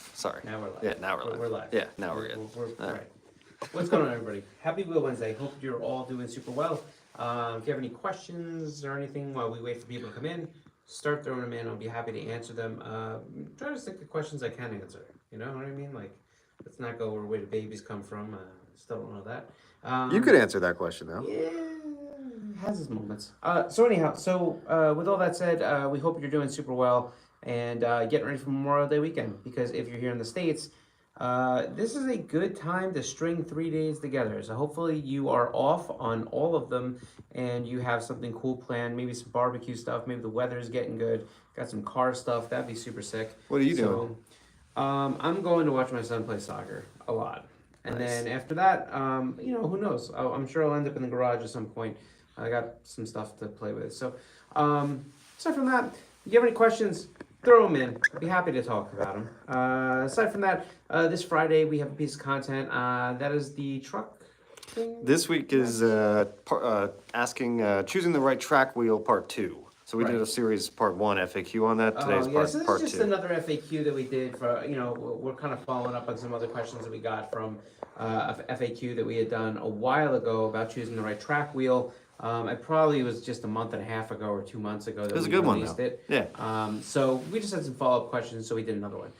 live. Sorry. Now we're live. Yeah, now we're live. We're live. Yeah, now we're good. Right. What's going on, everybody? Happy Wheel Wednesday. Hope you're all doing super well. If you have any questions or anything while we wait for people to come in, start throwing them in. I'll be happy to answer them. Try to stick to questions I can answer. You know what I mean? Like, let's not go where the babies come from. Still don't know that. You could answer that question, though. Yeah, has its moments. So with all that said, we hope you're doing super well and getting ready for Memorial Day weekend. Because if you're here in the States, this is a good time to string 3 days together. So hopefully you are off on all of them and you have something cool planned. Maybe some barbecue stuff. Maybe the weather's getting good. Got some car stuff. That'd be super sick. What are you doing? I'm going to watch my son play soccer a lot. And then after that, who knows? I'm sure I'll end up in the garage at some point. I got some stuff to play with. So, aside from that, if you have any questions, throw them in. I'd be happy to talk about them. Aside from that, this Friday we have a piece of content. That is the truck thing. This week is choosing the right track wheel part 2. So we did a series part 1 FAQ on that. Today's part 2. So this is just another FAQ that we did for, we're kind of following up on some other questions that we got from a FAQ that we had done a while ago about choosing the right track wheel. It probably was just a month and a half ago or 2 months ago that we released it. Yeah. So we just had some follow-up questions, so we did another one.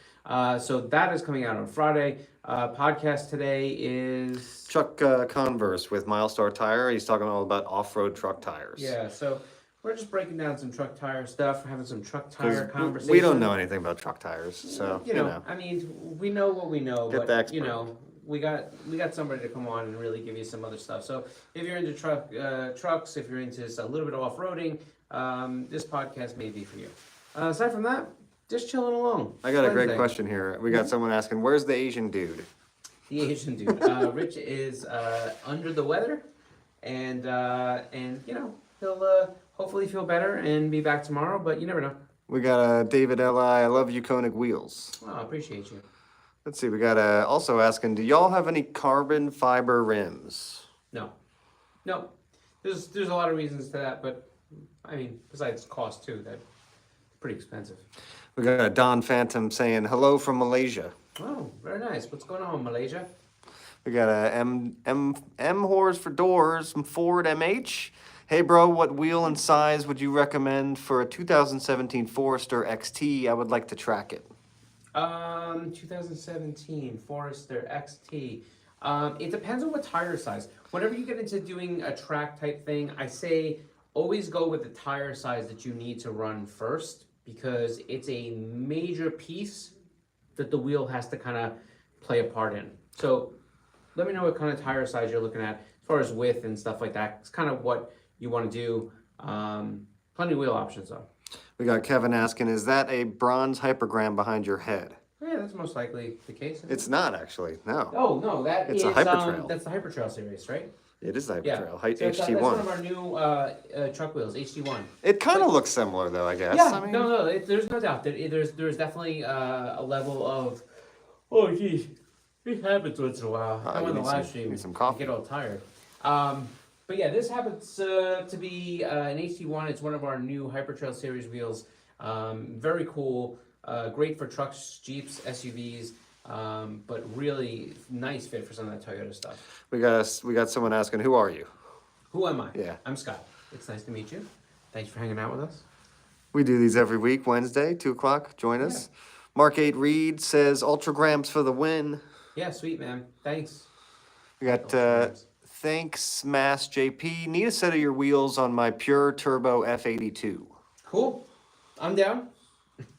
So that is coming out on Friday. Podcast today is Chuck Converse with Milestar Tire. He's talking all about off-road truck tires. Yeah, so we're just breaking down some truck tire stuff. We're having some truck tire conversation. We don't know anything about truck tires, so you know. I mean, we know what we know, Get but the expert. we got somebody to come on and really give you some other stuff. So if you're into trucks, if you're into a little bit of off-roading, this podcast may be for you. Aside from that, just chilling along. I got a great question here. We got someone asking, "Where's the Asian dude?" The Asian dude. Rich is under the weather, and he'll hopefully feel better and be back tomorrow. But you never know. We got David L.I. I love you, KONIG Wheels. Oh, I appreciate you. Let's see. We got also asking, do y'all have any carbon fiber rims? No. There's a lot of reasons to that, but I mean, besides cost too, that's pretty expensive. We got a Don Phantom saying hello from Malaysia. Oh, very nice. What's going on, Malaysia? We got a M Horse for doors, Ford MH. Hey bro, what wheel and size would you recommend for a 2017 Forester XT? I would like to track it. 2017 Forester XT. It depends on what tire size. Whenever you get into doing a track type thing, I say always go with the tire size that you need to run first, because it's a major piece that the wheel has to kind of play a part in. So let me know what kind of tire size you're looking at as far as width and stuff like that. It's kind of what you want to do. Plenty of wheel options though. We got Kevin asking, is that a bronze hypergram behind your head? Yeah, that's most likely the case. It's not actually, no. Oh no, it's a Hypertrail. That's the Hypertrail series, right? It is the Hypertrail, So HT1. that's one of our new truck wheels, HT1. It kind of looks similar though, I guess. Yeah, I mean, there's no doubt. There's definitely a level of, oh geez, it happens once in a while. I'm on the live stream, need some coffee. I get all tired. But yeah, this happens to be an HT1. It's one of our new Hypertrail series wheels. Very cool, great for trucks, Jeeps, SUVs. But really nice fit for some of that Toyota stuff. We got someone asking, who are you? Who am I? Yeah. I'm Scott. It's nice to meet you. Thanks for hanging out with us. We do these every week, Wednesday, 2 o'clock. Join us. Yeah. Mark 8 Reed says, Ultragrams for the win. Yeah, sweet, man. Thanks. We got, thanks, Mass JP. Need a set of your wheels on my Pure Turbo F82. Cool. I'm down.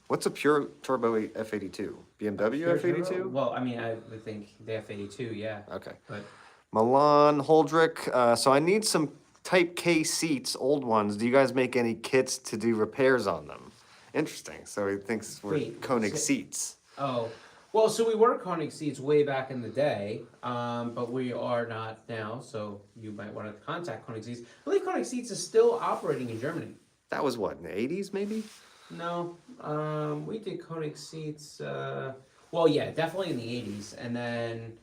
What's a Pure Turbo F82? BMW F82? Turbo? Well, I mean, I would think the F82, yeah. Okay. But Milan Holdrick. So I need some Type K seats, old ones. Do you guys make any kits to do repairs on them? Interesting. So he thinks we're Koenig seats. Oh. Well, so we were Koenig seats way back in the day, but we are not now, so you might want to contact Koenig seats. I believe Koenig seats is still operating in Germany. That was what, in the 80s maybe? No, we did Koenig seats, well, yeah, definitely in the 80s, and then,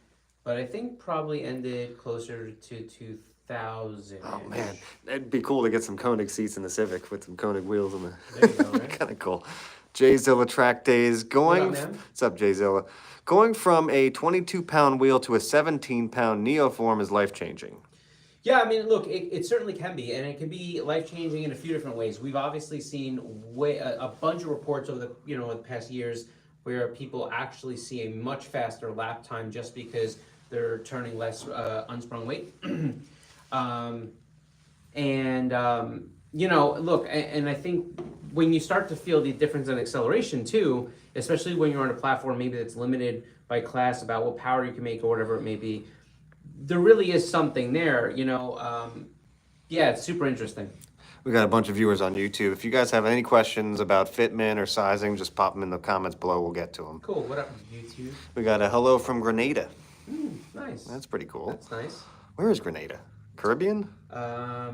but I think probably ended closer to 2000. Oh man, it'd be cool to get some Koenig seats in the Civic with some Koenig wheels in the. There you go, right? Kind of cool. Jay Zilla Track Days going. What up, man? What's up, Jay Zilla? Going from a 22-pound wheel to a 17-pound neoform is life changing. Yeah, I mean, look, it certainly can be, and it can be life changing in a few different ways. We've obviously seen a bunch of reports over the past years where people actually see a much faster lap time just because they're turning less unsprung weight. Look, and I think when you start to feel the difference in acceleration too, especially when you're on a platform maybe that's limited by class about what power you can make or whatever it may be, there really is something there, yeah, it's super interesting. We got a bunch of viewers on YouTube. If you guys have any questions about fitment or sizing, just pop them in the comments below. We'll get to them. Cool. What up, YouTube? We got a hello from Grenada. Nice. That's pretty cool. That's nice. Where is Grenada? Caribbean? Well,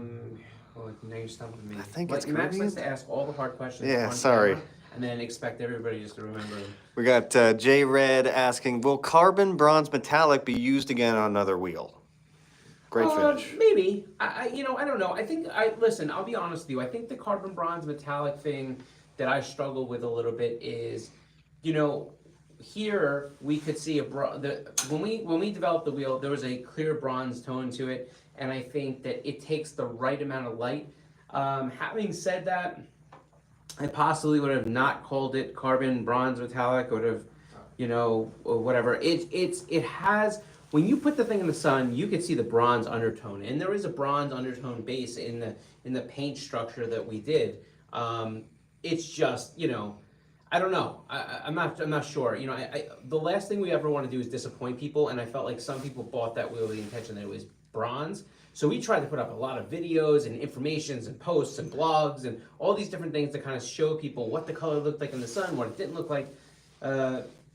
now you're stumping me. I think Like, it's Max Caribbean. likes to ask all the hard questions. Yeah, on sorry. camera, and then expect everybody just to remember them. We got J Red asking, will carbon bronze metallic be used again on another wheel? Great finish. Maybe. I don't know. Listen, I'll be honest with you. I think the carbon bronze metallic thing that I struggle with a little bit is, here we could see when we developed the wheel, there was a clear bronze tone to it, and I think that it takes the right amount of light. Having said that, I possibly would have not called it carbon bronze metallic. Would have, or whatever. It has. When you put the thing in the sun, you can see the bronze undertone, and there is a bronze undertone base in the paint structure that we did. It's just, I don't know. I'm not sure. The last thing we ever want to do is disappoint people, and I felt like some people bought that wheel with the intention that it was bronze. So we tried to put up a lot of videos and informations and posts and blogs and all these different things to kind of show people what the color looked like in the sun, what it didn't look like.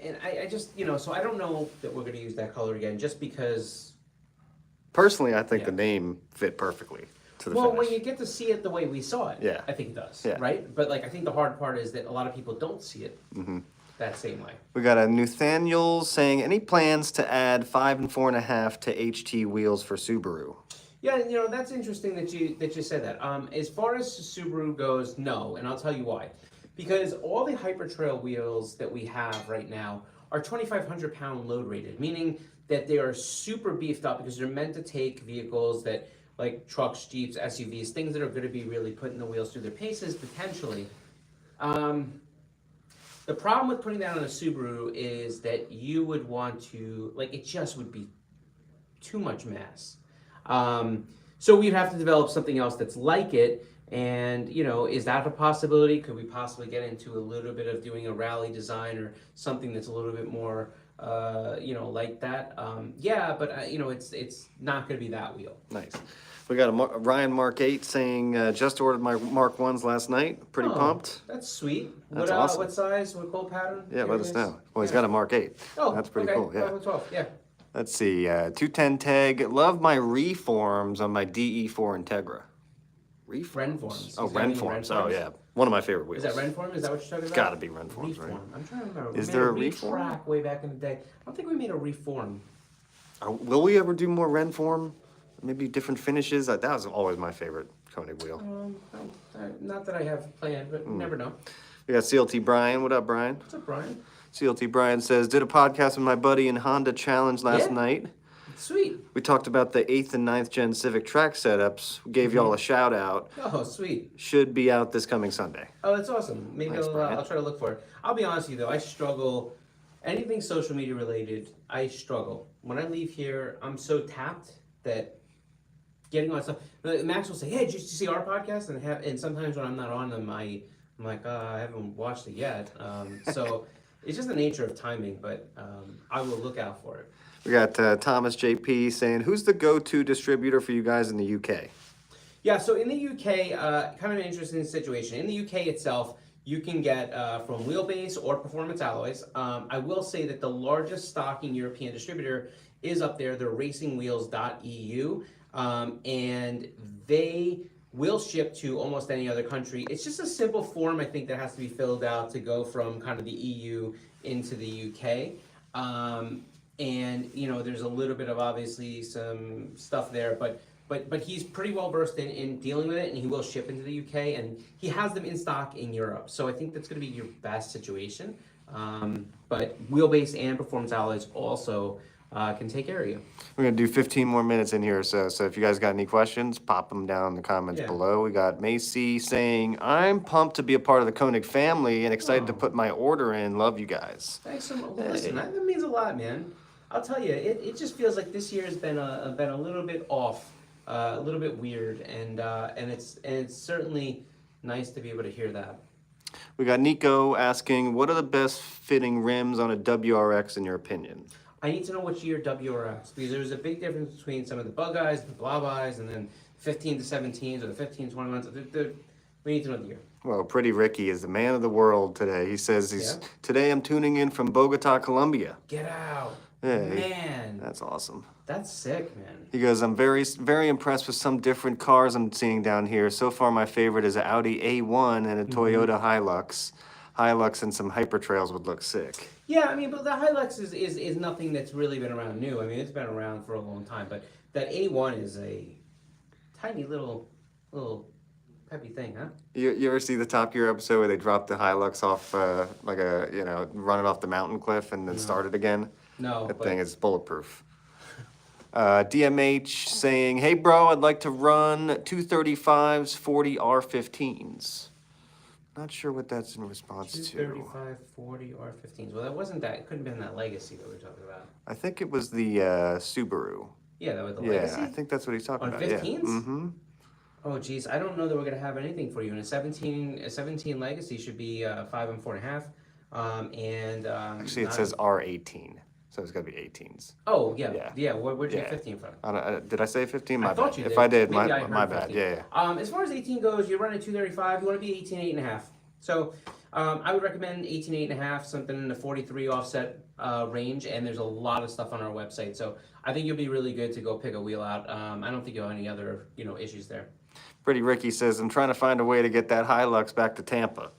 And I just, so I don't know that we're going to use that color again just because. Personally, I think the name fit perfectly to the finish. When you get to see it the way we saw it, I think it does, right? But I think the hard part is that a lot of people don't see it that same way. We got a Nathaniel saying, any plans to add 5 and 4.5 to HT wheels for Subaru? Yeah, that's interesting that you said that. As far as Subaru goes, no, and I'll tell you why. Because all the Hypertrail wheels that we have right now are 2,500 pound load rated, meaning that they are super beefed up because they're meant to take vehicles that, like trucks, Jeeps, SUVs, things that are going to be really putting the wheels through their paces potentially. The problem with putting that on a Subaru is that you would want to, it just would be too much mass. So we'd have to develop something else that's like it. And, is that a possibility? Could we possibly get into a little bit of doing a rally design or something that's a little bit more, like that? Yeah, but, it's not going to be that wheel. Nice. We got a Ryan Mark 8 saying, just ordered my Mark 1s last night. Pretty pumped. That's sweet. That's awesome. What size? What cold pattern? Yeah, let us know. Well, he's got a Mark 8. Oh, that's pretty cool. Yeah. 5 and 12. Yeah. Let's see. 210 tag. Love my reforms on my DE4 Integra. Renforms. Oh, Renforms. Oh, yeah. One of my favorite wheels. Is that Renform? Is that what you're talking about? It's got to be Renforms, right? I'm trying to remember. Is there a Reform? Track way back in the day. I don't think we made a Reform. Will we ever do more Renform? Maybe different finishes? That was always my favorite Konig wheel. Not that I have planned, but you never know. We got CLT Brian. What up, Brian? What's up, Brian? CLT Brian says, did a podcast with my buddy in Honda Challenge last night. Sweet. We talked about the 8th and 9th gen Civic track setups. We gave y'all a shout out. Oh, sweet. Should be out this coming Sunday. Oh, that's awesome. Maybe Thanks, I'll try to look for it. I'll be honest with you, though. I struggle. Anything social media related, I struggle. When I leave here, I'm so tapped that getting on stuff. Max will say, hey, did you see our podcast? And sometimes when I'm not on them, I'm like, I haven't watched it yet. So it's just the nature of timing, but I will look out for it. We got Thomas JP saying, who's the go-to distributor for you guys in the UK? Yeah, so in the UK, kind of an interesting situation. In the UK itself, you can get from Wheelbase or Performance Alloys. I will say that the largest stocking European distributor is up there. They're racingwheels.eu, and they will ship to almost any other country. It's just a simple form, I think, that has to be filled out to go from kind of the EU into the UK. And, there's a little bit of obviously some stuff there, but but he's pretty well versed in dealing with it, and he will ship into the UK, and he has them in stock in Europe. So I think that's going to be your best situation. But wheelbase and performance alloys also can take care of you. We're gonna do 15 more minutes in here or so. So if you guys got any questions, pop them down in the comments Yeah. below. We got Macy saying, "I'm pumped to be a part of the Koenig family and excited to Oh. put my order in. Love you guys." Thanks so much. Well, listen, that means a lot, man. I'll tell you, it just feels like this year has been a little bit off, a little bit weird, and it's certainly nice to be able to hear that. We got Nico asking, "What are the best fitting rims on a WRX in your opinion?" I need to know which year WRX, because there's a big difference between some of the bug eyes, the blob eyes, and then 15 to 17s or the 15 to 21s. We need to know the year. Well, Pretty Ricky is the man of the world today. He says Yeah? today I'm tuning in from Bogota, Colombia. Get out. Yeah, Man. That's awesome. That's sick, man. He goes, "I'm very impressed with some different cars I'm seeing down here. So far, my favorite is an Audi A1 and a Toyota Hilux. Hilux and some Hyper Trails would look sick." Yeah, I mean, but the Hilux is nothing that's really been around new. I mean, it's been around for a long time, but that A1 is a tiny little peppy thing, huh? You ever see the Top Gear episode where they dropped the Hilux off, run it off the mountain cliff and then start it again? No, That but thing is bulletproof. DMH saying, "Hey bro, I'd like to run 235s, 40 R15s." Not sure what that's in response to. 235, 40, or 15s. Well, it couldn't have been that Legacy that we were talking about. I think it was the Subaru. Yeah, that was the Yeah, Legacy? I think that's what he's talking On about. 15s? Yeah. Mm-hmm. Oh, geez, I don't know that we're gonna have anything for you. And a 17 Legacy should be 5 and 4.5. Actually, it says R18, so it's got to be 18s. Oh, yeah, Yeah. yeah. Where'd you Yeah. get 15 from? Did I say 15? My I thought bad. you If did. I did, Maybe I my heard bad. 15. Yeah. As far as 18 goes, you're running 235. You want to be 18.8.5. So I would recommend 18.8.5, something in the 43 offset range. And there's a lot of stuff on our website. So I think you'll be really good to go pick a wheel out. I don't think you'll have any other issues there. Pretty Ricky says, "I'm trying to find a way to get that Hilux back to Tampa."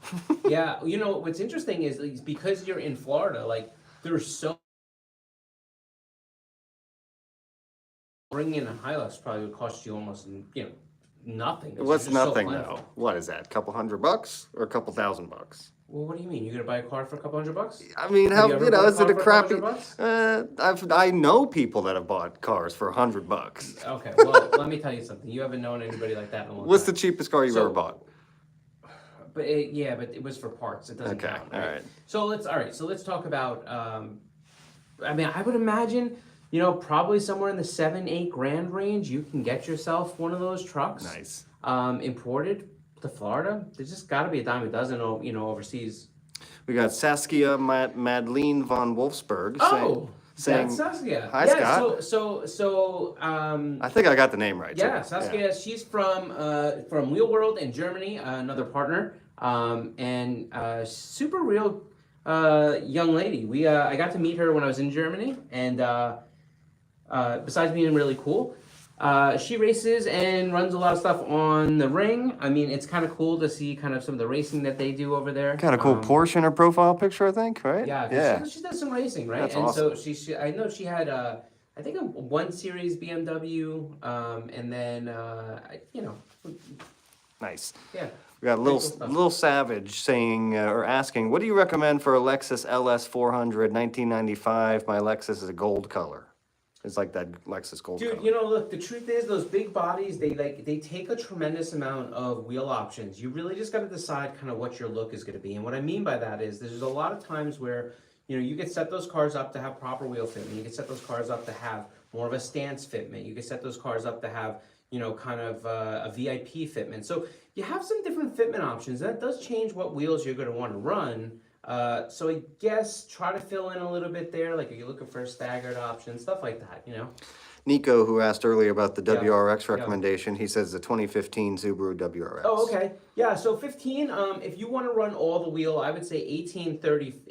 Yeah, what's interesting is because you're in Florida, like there's so bringing in a Hilux probably would cost you almost nothing. It's What's just so nothing plentiful. though? What is that? Couple $100 or a couple $1,000? Well, what do you mean? You're gonna buy a car for a couple $100? I mean, Have you ever bought a is it car a for crappy? $100? I know people that have bought cars for $100. Okay, well, let me tell you something. You haven't known anybody like that in a long What's the time. cheapest car you've So- ever bought? But it was for parts. It doesn't Okay, count. all right. So let's talk about. I mean, I would imagine probably somewhere in the 7-8 grand range, you can get yourself one of those trucks. Nice. Imported to Florida. There's just got to be a dime a dozen, overseas. We got Saskia Madeline von Wolfsburg saying, that's Saskia. Hi, yeah, Scott. So I think I got the name right. yeah, too. Saskia. She's from Wheel World in Germany, another partner, and super real young lady. I got to meet her when I was in Germany, and besides being really cool, she races and runs a lot of stuff on the ring. I mean, it's kind of cool to see kind of some of the racing that they do over there. Kind of cool Porsche in her profile picture, I think, right? Yeah. She does some racing, right? That's and awesome. so I know she had I think a 1 Series BMW, and then Nice. yeah. We got Pretty cool stuff. Lil Savage saying or asking, "What do you recommend for a Lexus LS 400 1995? My Lexus is a gold color. It's like that Lexus gold Dude, color." look, the truth is those big bodies, they take a tremendous amount of wheel options. You really just got to decide kind of what your look is going to be. And what I mean by that is there's a lot of times where, you can set those cars up to have proper wheel fitment. You can set those cars up to have more of a stance fitment. You can set those cars up to have, kind of a VIP fitment. So you have some different fitment options. That does change what wheels you're going to want to run. So I guess try to fill in a little bit there. Like, are you looking for a staggered option, stuff like that, Nico, who asked earlier about the Yeah. WRX Yeah. recommendation, he says the 2015 Subaru WRX. Oh, okay. Yeah, so 15, if you want to run all the wheel, I would say 9.5,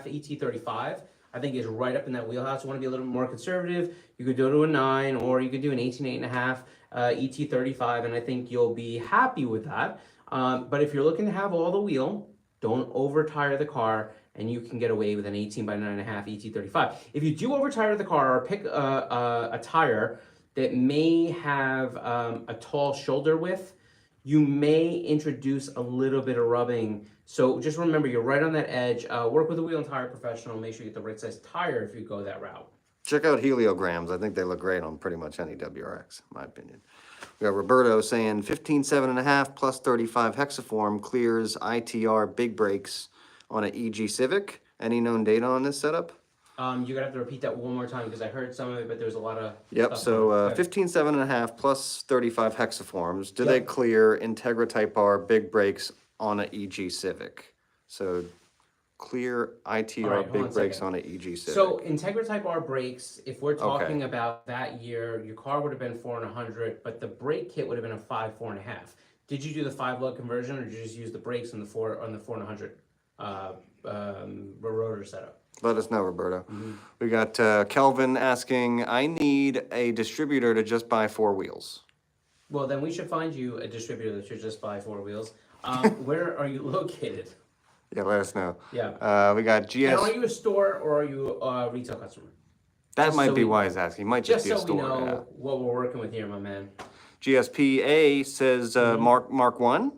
ET35, I think is right up in that wheelhouse. You want to be a little bit more conservative, you could go to a 9, or you could do an 18.8.5 ET35, and I think you'll be happy with that. But if you're looking to have all the wheel, don't over-tire the car, and you can get away with an 18 by 9.5 ET35. If you do over-tire the car or pick a tire that may have a tall shoulder width, you may introduce a little bit of rubbing. So just remember, you're right on that edge. Work with a wheel and tire professional. Make sure you get the right size tire if you go that route. Check out heliograms. I think they look great on pretty much any WRX, in my opinion. We got Roberto saying 15.7.5 plus 35 hexaform clears ITR big brakes on an EG Civic. Any known data on this setup? You're gonna have to repeat that one more time because I heard some of it, but there's a lot of Yep, stuff so on it. 15.7.5 plus 35 hexaforms. Do Yep. they clear Integra Type R big brakes on an EG Civic? So clear ITR All right, hold on big a brakes second. on an EG Civic. So Integra Type R brakes, if we're talking about that year, your car would have been 4 and 100, but the brake kit would have been a 5, 4.5. Did you do the 5 lug conversion, or did you just use the brakes on the 4 and 100 rotor setup? Let us know, Roberto. Mm-hmm. We got Kelvin asking, I need a distributor to just buy 4 wheels. Well, then we should find you a distributor that should just buy 4 wheels. Where are you located? Yeah, let us know. Yeah. We got And GS. are you a store or are you a retail customer? That just might so be we- why he's asking. He might just Just be a so we store. know Yeah. what we're working with here, my man. GSPA says Mm-hmm. Mark 1.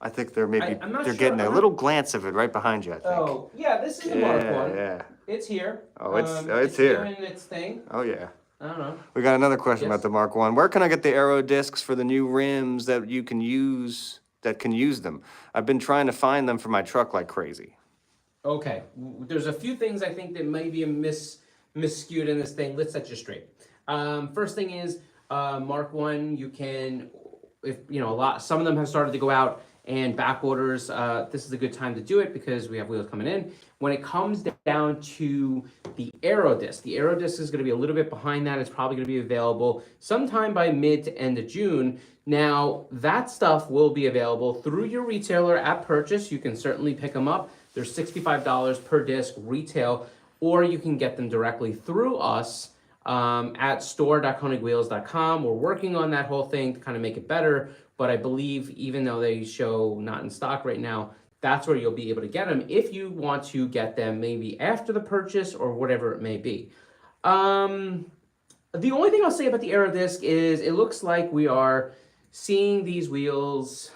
I think they're maybe I'm not they're sure. getting I'm a not- little glance of it right behind you, I think. Oh, yeah, this is a Mark Yeah, one. yeah. It's here. Oh, it's here. Doing its thing. Oh yeah. I don't know. We got another question Yes. about the Mark 1. Where can I get the aero discs for the new rims that you can use that can use them? I've been trying to find them for my truck like crazy. Okay, there's a few things I think that may be misskewed in this thing. Let's set you straight. First thing is Mark 1, you can, if you know, some of them have started to go out and back orders. This is a good time to do it because we have wheels coming in. When it comes down to the aero disc is going to be a little bit behind that. It's probably going to be available sometime by mid to end of June. Now, that stuff will be available through your retailer at purchase. You can certainly pick them up. They're $65 per disc retail, or you can get them directly through us at store.konigwheels.com. We're working on that whole thing to kind of make it better, but I believe even though they show not in stock right now, that's where you'll be able to get them if you want to get them maybe after the purchase or whatever it may be. The only thing I'll say about the aero disc is it looks like we are seeing these wheels,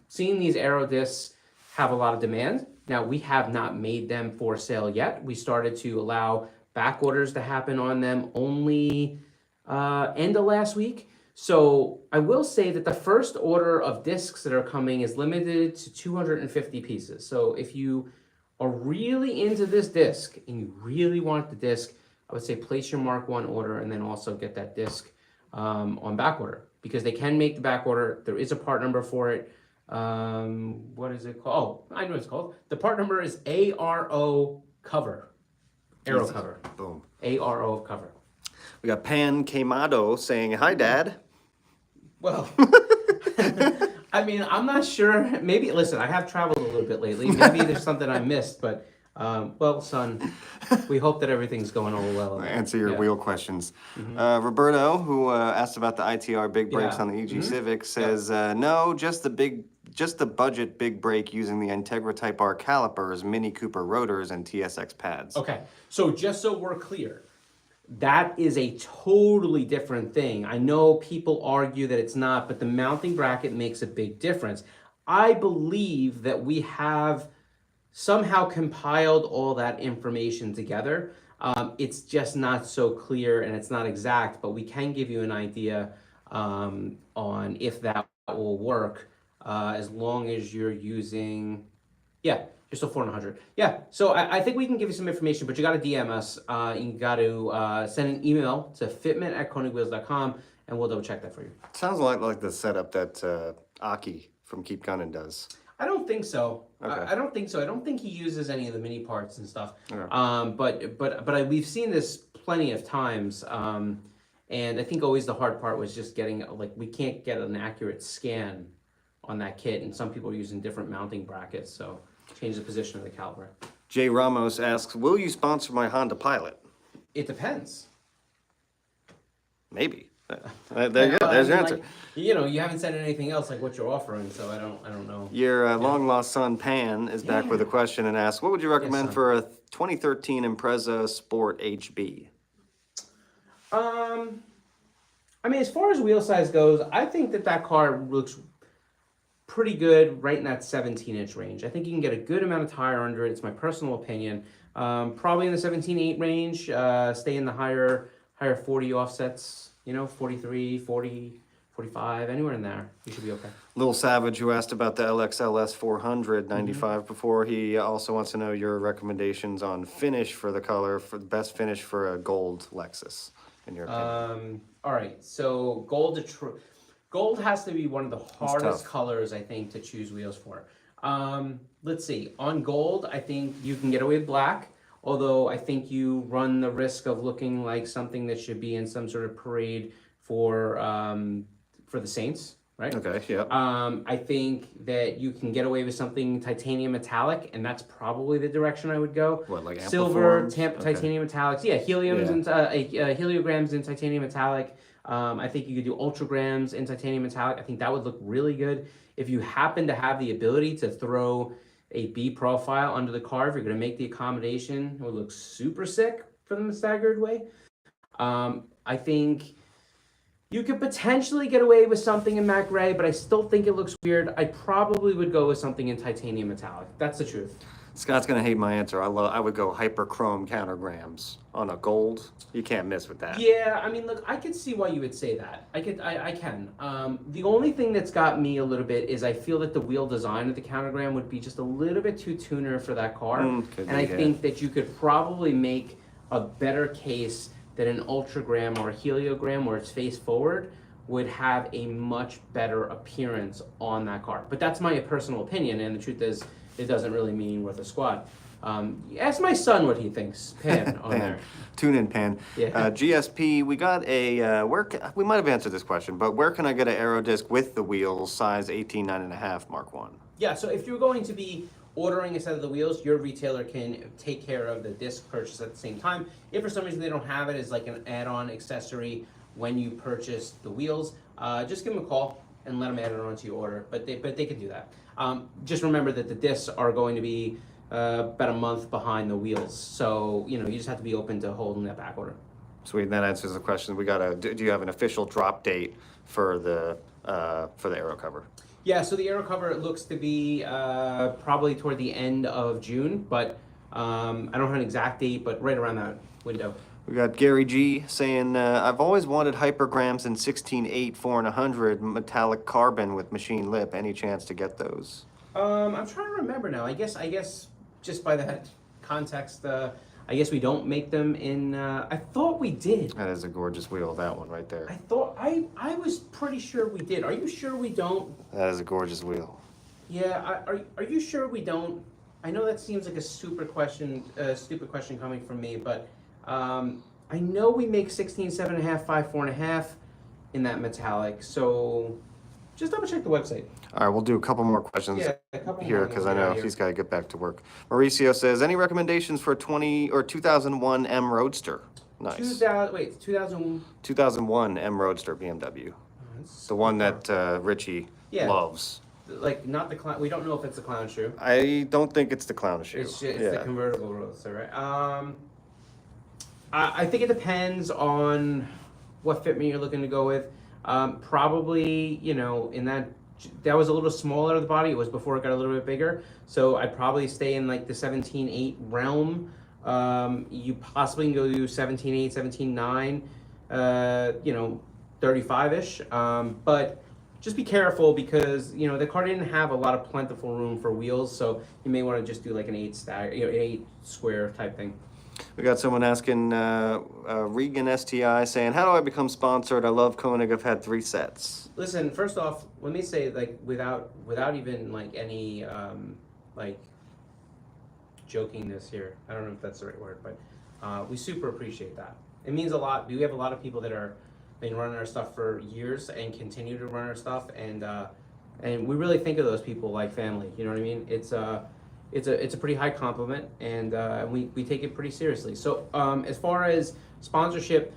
seeing these aero discs have a lot of demand. Now, we have not made them for sale yet. We started to allow back orders to happen on them only end of last week. So I will say that the first order of discs that are coming is limited to 250 pieces. So if you are really into this disc and you really want the disc, I would say place your Mark 1 order and then also get that disc on back order because they can make the back order. There is a part number for it. What is it called? Oh, I know what it's called. The part number is ARO cover. Aero cover. Boom. ARO cover. We got Pan Quemado saying, hi, Dad. Well, I mean, I'm not sure. Maybe, listen, I have traveled a little bit lately. Maybe there's something I missed, but, well, son, we hope that everything's going all well. Answer your Yeah. wheel questions. Roberto, who asked about the ITR big brakes Yeah. on the EG Civic, says, no, just the budget big brake using the Integra Type R calipers, Mini Cooper rotors, and TSX pads. Okay, so just so we're clear, that is a totally different thing. I know people argue that it's not, but the mounting bracket makes a big difference. I believe that we have somehow compiled all that information together. It's just not so clear and it's not exact, but we can give you an idea on if that will work as long as you're using, yeah, you're still 400. Yeah, so I think we can give you some information, but you got to DM us. You got to send an email to fitment@konigwheels.com, and we'll double check that for you. Sounds a lot like the setup that Aki from Keep Gunning does. I don't think so. Okay. I don't think so. I don't think he uses any of the mini parts and stuff. Okay. But we've seen this plenty of times. And I think always the hard part was just getting, like, we can't get an accurate scan on that kit, and some people are using different mounting brackets, so change the position of the caliper. Jay Ramos asks, will you sponsor my Honda Pilot? It depends. Maybe. There you go. There's your answer. Like, you know, you haven't said anything else like what you're offering, so I don't know. Your long lost son Pan is back with a question and asks, what would you recommend son. for a 2013 Impreza Sport HB? I mean, as far as wheel size goes, I think that car looks pretty good right in that 17-inch range. I think you can get a good amount of tire under it. It's my personal opinion. Probably in the 17.8 range, stay in the higher 40 offsets, 43, 40, 45, anywhere in there. You should be okay. Little Savage, who asked about the LXLS 400 95 before, he also wants to know your recommendations on finish for the color, for the best finish for a gold Lexus, in your opinion. All right, so gold has to be one of the hardest tough. colors, I think, to choose wheels for. Let's see, on gold, I think you can get away with black, although I think you run the risk of looking like something that should be in some sort of parade for the Saints, right? Okay, yeah. I think that you can get away with something titanium metallic, and that's probably the direction I would go. What, like silver, ampliforms? Okay. titanium metallics. Yeah, heliums Yeah. and heliograms in titanium metallic. I think you could do ultragrams in titanium metallic. I think that would look really good. If you happen to have the ability to throw a B profile under the car, if you're going to make the accommodation, it would look super sick from the staggered way. I think you could potentially get away with something in matte gray, but I still think it looks weird. I probably would go with something in titanium metallic. That's the truth. Scott's gonna hate my answer. I would go hyperchrome countergrams on a gold. You can't miss with that. Yeah, I mean, look, I could see why you would say that. I can. The only thing that's got me a little bit is I feel that the wheel design of the countergram would be just a little bit too tuner for that car. Could And be, I yeah. think that you could probably make a better case that an ultragram or a heliogram where it's face forward would have a much better appearance on that car. But that's my personal opinion, and the truth is, it doesn't really mean worth a squat. Ask my son what he thinks, Pan, on there. Tune in, Pan. Yeah. GSP, we got a, we might have answered this question, but where can I get an aero disc with the wheels, size 18.9.5 Mark 1? Yeah, so if you're going to be ordering a set of the wheels, your retailer can take care of the disc purchase at the same time. If for some reason they don't have it as like an add-on accessory when you purchase the wheels, just give them a call and let them add it onto your order. But they can do that. Just remember that the discs are going to be about a month behind the wheels, so you just have to be open to holding that back order. Sweet, that answers the question. Do you have an official drop date for the aero cover? Yeah, so the aero cover looks to be probably toward the end of June, but I don't have an exact date, but right around that window. We got Gary G saying, I've always wanted hypergrams in 16.8 4 and 100 metallic carbon with machine lip. Any chance to get those? I'm trying to remember now. I guess just by that context, I guess we don't make them in. I thought we did. That is a gorgeous wheel, that one right there. I thought I was pretty sure we did. Are you sure we don't? That is a gorgeous wheel. Yeah. Are you sure we don't? I know that seems like a stupid question coming from me, but I know we make 16 7.5, 5 4.5 in that metallic. So just double check the website. All right, we'll do a couple more questions Yeah, a couple here more because and I we'll get out know of here. he's got to get back to work. Mauricio says, any recommendations for 2001 M Roadster? Nice. 2000. 2001 M Roadster BMW. The one that Richie Yeah. loves. Like not the clown. We don't know if it's the clown shoe. I don't think it's the clown shoe. It's the convertible roadster, right? I think it depends on what fitment you're looking to go with. Probably, in that was a little smaller of the body. It was before it got a little bit bigger. So I'd probably stay in like the 17.8 realm. You possibly can go do 17.8, 17.9, 35-ish. But just be careful because, the car didn't have a lot of plentiful room for wheels. So you may want to just do like an 8 square type thing. We got someone asking, Regan STI saying, how do I become sponsored? I love Koenig. I've had 3 sets. Listen, first off, let me say, like, without even like any like jokingness here. I don't know if that's the right word, but we super appreciate that. It means a lot. We have a lot of people that are been running our stuff for years and continue to run our stuff, and we really think of those people like family. You know what I mean? It's a pretty high compliment, and we take it pretty seriously. So as far as sponsorship,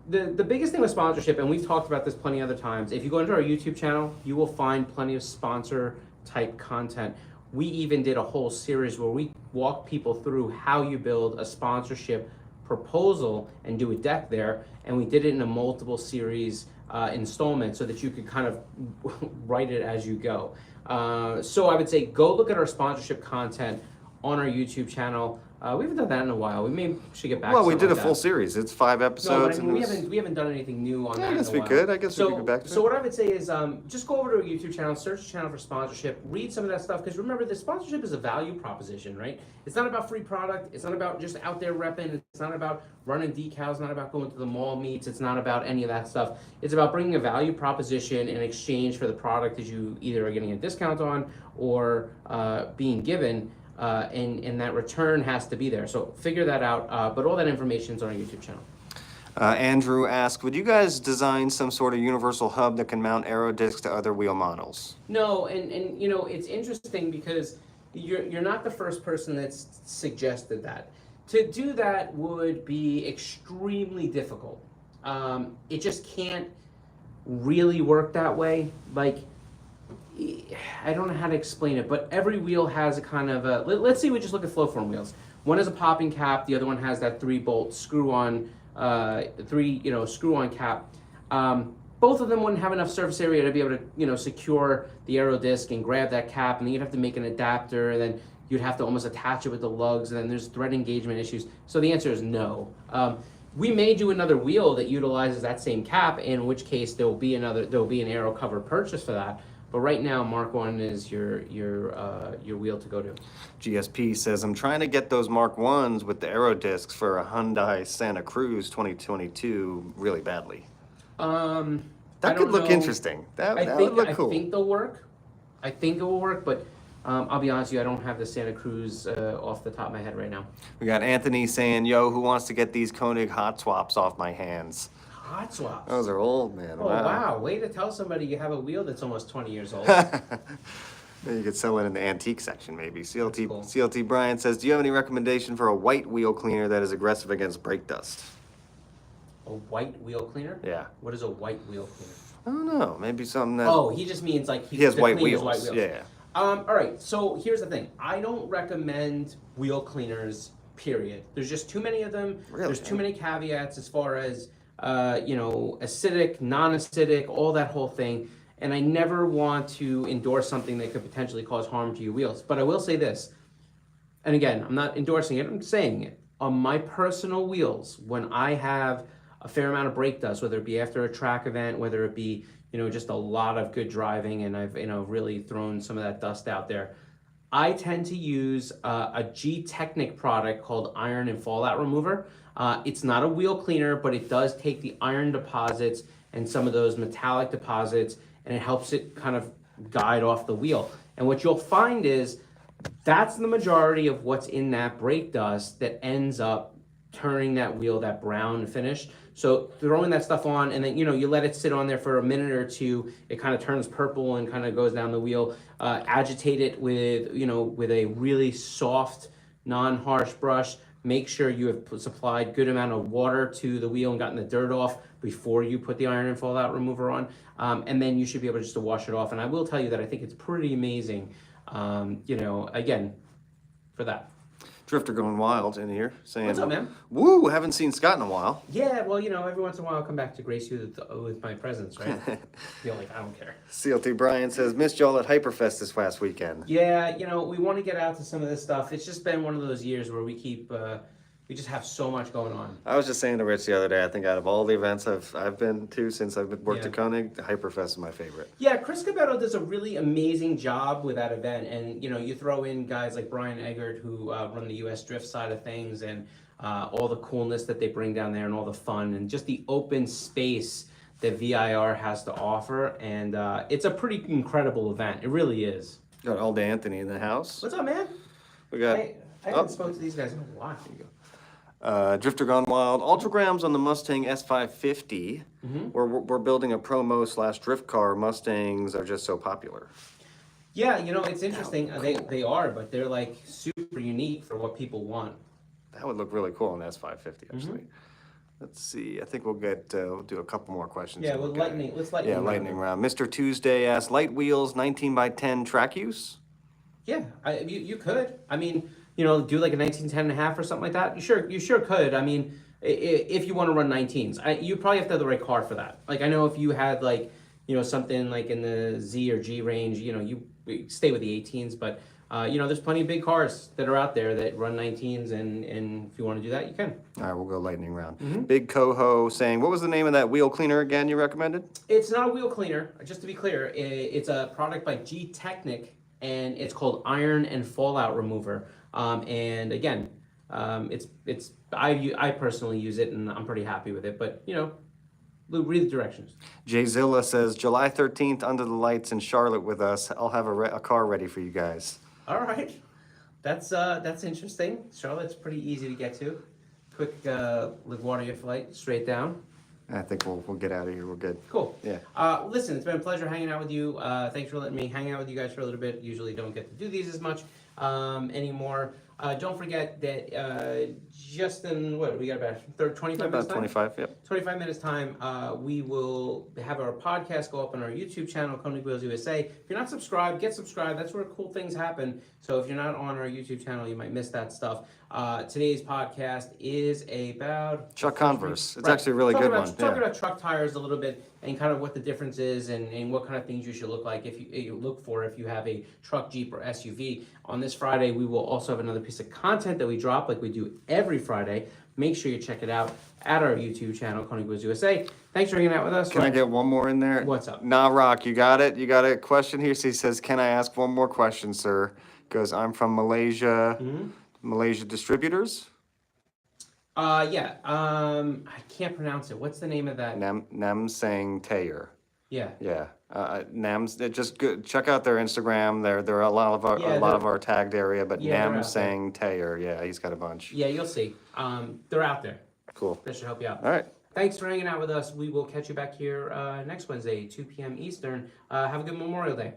the biggest thing with sponsorship, and we've talked about this plenty of other times, if you go into our YouTube channel, you will find plenty of sponsor type content. We even did a whole series where we walk people through how you build a sponsorship proposal and do a deck there, and we did it in a multiple series installment so that you could kind of write it as you go. So I would say go look at our sponsorship content on our YouTube channel. We haven't done that in a while. We should get back. Well, to we something did a like full that. series. It's 5 No, episodes. but I mean, and we haven't done anything new on yeah, that. I guess in a we while. could. I guess we So, could get back to so it. what I would say is just go over to our YouTube channel, search the channel for sponsorship, read some of that stuff, because remember, the sponsorship is a value proposition, right? It's not about free product. It's not about just out there repping. It's not about running decals. It's not about going to the mall meets. It's not about any of that stuff. It's about bringing a value proposition in exchange for the product that you either are getting a discount on or being given. And that return has to be there. So figure that out. But all that information is on our YouTube channel. Andrew asked, would you guys design some sort of universal hub that can mount aero discs to other wheel models? No, and you know, it's interesting because you're not the first person that's suggested that. To do that would be extremely difficult. It just can't really work that way. Like, I don't know how to explain it, but every wheel has a kind of a, let's see, we just look at flow form wheels. One has a popping cap, the other one has that 3-bolt screw-on, screw-on cap. Both of them wouldn't have enough surface area to be able to, secure the aero disc and grab that cap, and then you'd have to make an adapter, and then you'd have to almost attach it with the lugs, and then there's thread engagement issues. So the answer is no. We may do another wheel that utilizes that same cap, in which case there will be an aero cover purchase for that. But right now, Mark 1 is your wheel to go to. GSP says, I'm trying to get those Mark 1s with the aero discs for a Hyundai Santa Cruz 2022 really badly. That could look interesting. That would look cool. I think they'll work. I think it will work, but I'll be honest with you, I don't have the Santa Cruz off the top of my head right now. We got Anthony saying, yo, who wants to get these Konig hot swaps off my hands? Hot swaps. Those are old, man. Oh, wow. Way to tell somebody you have a wheel that's almost 20 years old. You could sell it in the antique section, maybe. CLT, cool. CLT Brian says, do you have any recommendation for a white wheel cleaner that is aggressive against brake dust? A white wheel cleaner? Yeah. What is a white wheel cleaner? I don't know. Maybe something that... Oh, he just means like he has white cleans wheels. Yeah. All right. So here's the thing. I don't recommend wheel cleaners, period. There's just too many of them. Really? There's too many caveats as far as, acidic, non-acidic, all that whole thing. And I never want to endorse something that could potentially cause harm to your wheels. But I will say this, and again, I'm not endorsing it, I'm saying it. On my personal wheels, when I have a fair amount of brake dust, whether it be after a track event, whether it be, just a lot of good driving, and I've, really thrown some of that dust out there, I tend to use a G-Technic product called Iron and Fallout Remover. It's not a wheel cleaner, but it does take the iron deposits and some of those metallic deposits, and it helps it kind of guide off the wheel. And what you'll find is that's the majority of what's in that brake dust that ends up turning that wheel that brown finish. So throwing that stuff on, and then you let it sit on there for a minute or two, it kind of turns purple and kind of goes down the wheel. Agitate it with with a really soft, non-harsh brush. Make sure you have supplied good amount of water to the wheel and gotten the dirt off before you put the iron and fallout remover on, and then you should be able just to wash it off. And I will tell you that I think it's pretty amazing. Again, for that. Drifter going wild in here saying, What's up, man? Woo, haven't seen Scott in a while. Yeah, well, every once in a while I'll come back to grace you with my presence, right? Feel like I don't care. CLT Brian says, missed y'all at Hyperfest this past weekend. Yeah, we want to get out to some of this stuff. It's just been one of those years where we just have so much going on. I was just saying to Rich the other day, I think out of all the events I've been to since I've worked at Konig, Hyperfest is my favorite. Yeah, Chris Cabetto does a really amazing job with that event. And, you throw in guys like Brian Eggert who run the U.S. drift side of things, and all the coolness that they bring down there and all the fun and just the open space that VIR has to offer. And it's a pretty incredible event. It really is. Got Alda Anthony in the house. What's up, man? We got... I haven't spoken to these guys in a while. Drifter Gone Wild, Ultragrams on the Mustang S550. We're building a promo / drift car. Mustangs are just so popular. Yeah, it's interesting. Cool. They are, but they're like super unique for what people want. That would look really cool on the S550, actually. Let's see. I think we'll do a couple more questions. Yeah, let's lightning round. Mr. Tuesday asks, light wheels, 19x10 track use? Yeah, you could. I mean, do like a 1910.5 or something like that, you sure could. I mean, if you want to run 19s, you probably have to have the right car for that. Like I know if you had like, something like in the Z or G range, you stay with the 18s, but there's plenty of big cars that are out there that run 19s, and if you want to do that, you can. All right, we'll go lightning round. Mm-hmm. Big Coho saying, what was the name of that wheel cleaner again you recommended? It's not a wheel cleaner, just to be clear. It's a product by G Technic, and it's called Iron and Fallout Remover. And again, I personally use it, and I'm pretty happy with it. But read the directions. Jay Zilla says, July 13th, under the lights in Charlotte with us. I'll have a car ready for you guys. All right, that's interesting. Charlotte's pretty easy to get to. Quick LaGuardia flight straight down. I think we'll get out of here. We're good. Cool. Yeah. Listen, it's been a pleasure hanging out with you. Thanks for letting me hang out with you guys for a little bit. Usually don't get to do these as much anymore. Don't forget that just in, we got about 25 minutes About time? 25, yep. 25 minutes time, we will have our podcast go up on our YouTube channel, KONIG WHEELS USA. If you're not subscribed, get subscribed. That's where cool things happen. So if you're not on our YouTube channel, you might miss that stuff. Today's podcast is about Chuck Converse. It's Right. actually a really good one. Talking about truck tires a little bit, and kind of what the difference is, and what kind of things you should look like if you look for if you have a truck, Jeep, or SUV. On this Friday, we will also have another piece of content that we drop like we do every Friday. Make sure you check it out at our YouTube channel, KONIG WHEELS USA. Thanks for hanging out with us. Can I get one more in there? What's up? Nah, Rock, you got it? You got a question here? So he says, can I ask one more question, sir? Goes, I'm from Malaysia. Mm-hmm. Malaysia Distributors? I can't pronounce it. What's the name of that? Nem Sang Tayer. Yeah. Yeah. Nam's just good. Check out their Instagram. They're a lot of our tagged area, but Yeah, they're Nem out Sang Tayer. Yeah, he's got a bunch. Yeah, you'll see. They're out there. Cool. That should help you out. All right. Thanks for hanging out with us. We will catch you back here next Wednesday, 2 p.m. Eastern. Have a good Memorial Day.